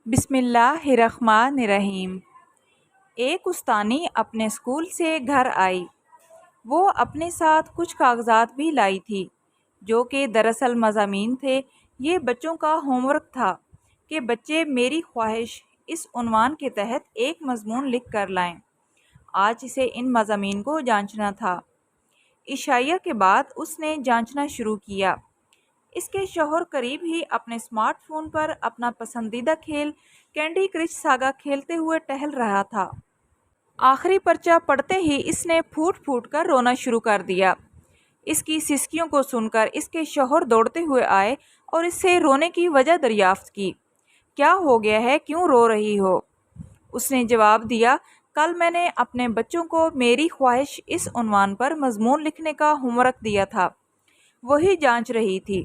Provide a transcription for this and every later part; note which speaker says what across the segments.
Speaker 1: بسم اللہ الرحمن الرحیم۔ ایک استانی اپنے اسکول سے گھر آئی۔ وہ اپنے ساتھ کچھ کاغذات بھی لائی تھی جو کہ دراصل مضامین تھے۔ یہ بچوں کا ہوم ورک تھا کہ بچے میری خواہش اس عنوان کے تحت ایک مضمون لکھ کر لائیں۔ آج اسے ان مضامین کو جانچنا تھا۔ عشائیہ کے بعد اس نے جانچنا شروع کیا۔ اس کے شوہر قریب ہی اپنے اسمارٹ فون پر اپنا پسندیدہ کھیل کینڈی کرش ساگا کھیلتے ہوئے ٹہل رہا تھا۔ آخری پرچہ پڑھتے ہی اس نے پھوٹ پھوٹ کر رونا شروع کر دیا۔ اس کی سسکیوں کو سن کر اس کے شوہر دوڑتے ہوئے آئے اور اس سے رونے کی وجہ دریافت کی۔ کیا ہو گیا ہے، کیوں رو رہی ہو؟ اس نے جواب دیا، کل میں نے اپنے بچوں کو میری خواہش اس عنوان پر مضمون لکھنے کا ہوم ورک دیا تھا، وہی جانچ رہی تھی۔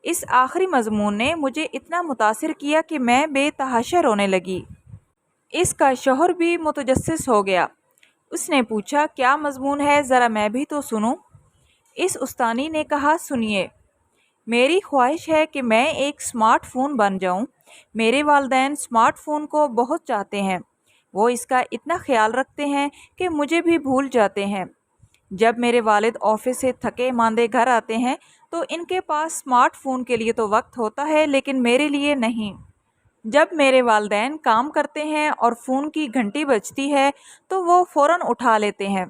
Speaker 1: اس آخری مضمون نے مجھے اتنا متاثر کیا کہ میں بے تحاشا رونے لگی۔ اس کا شوہر بھی متجسس ہو گیا۔ اس نے پوچھا، کیا مضمون ہے، ذرا میں بھی تو سنوں۔ اس استانی نے کہا، سنیے، میری خواہش ہے کہ میں ایک اسمارٹ فون بن جاؤں۔ میرے والدین اسمارٹ فون کو بہت چاہتے ہیں۔ وہ اس کا اتنا خیال رکھتے ہیں کہ مجھے بھی بھول جاتے ہیں۔ جب میرے والد آفس سے تھکے ماندے گھر آتے ہیں تو ان کے پاس اسمارٹ فون کے لیے تو وقت ہوتا ہے، لیکن میرے لیے نہیں۔ جب میرے والدین کام کرتے ہیں اور فون کی گھنٹی بجتی ہے تو وہ فوراً اٹھا لیتے ہیں،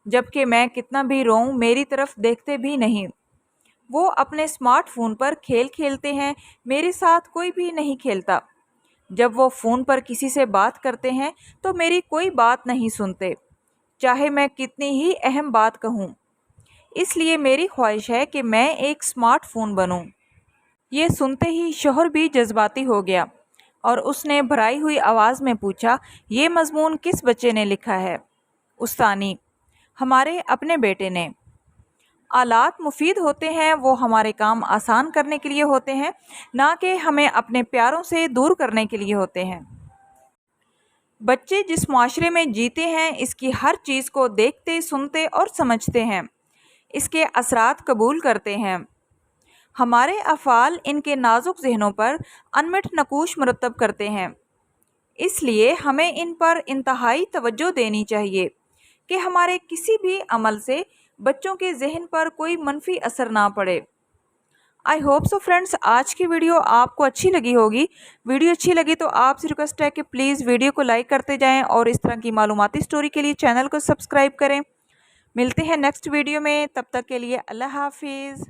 Speaker 1: جبکہ میں کتنا بھی روؤں میری طرف دیکھتے بھی نہیں۔ وہ اپنے اسمارٹ فون پر کھیل کھیلتے ہیں، میرے ساتھ کوئی بھی نہیں کھیلتا۔ جب وہ فون پر کسی سے بات کرتے ہیں تو میری کوئی بات نہیں سنتے، چاہے میں کتنی ہی اہم بات کہوں۔ اس لیے میری خواہش ہے کہ میں ایک اسمارٹ فون بنوں۔ یہ سنتے ہی شوہر بھی جذباتی ہو گیا اور اس نے بھرائی ہوئی آواز میں پوچھا، یہ مضمون کس بچے نے لکھا ہے؟ استانی، ہمارے اپنے بیٹے نے۔ آلات مفید ہوتے ہیں، وہ ہمارے کام آسان کرنے کے لیے ہوتے ہیں، نہ کہ ہمیں اپنے پیاروں سے دور کرنے کے لیے ہوتے ہیں۔ بچے جس معاشرے میں جیتے ہیں اس کی ہر چیز کو دیکھتے، سنتے اور سمجھتے ہیں، اس کے اثرات قبول کرتے ہیں۔ ہمارے افعال ان کے نازک ذہنوں پر انمٹ نقوش مرتب کرتے ہیں۔ اس لیے ہمیں ان پر انتہائی توجہ دینی چاہیے کہ ہمارے کسی بھی عمل سے بچوں کے ذہن پر کوئی منفی اثر نہ پڑے۔ آئی ہوپ سو فرینڈس، آج کی ویڈیو آپ کو اچھی لگی ہوگی۔ ویڈیو اچھی لگی تو آپ سے ریکویسٹ ہے کہ پلیز ویڈیو کو لائک کرتے جائیں اور اس طرح کی معلوماتی سٹوری کے لیے چینل کو سبسکرائب کریں۔ ملتے ہیں نیکسٹ ویڈیو میں، تب تک کے لیے اللہ حافظ۔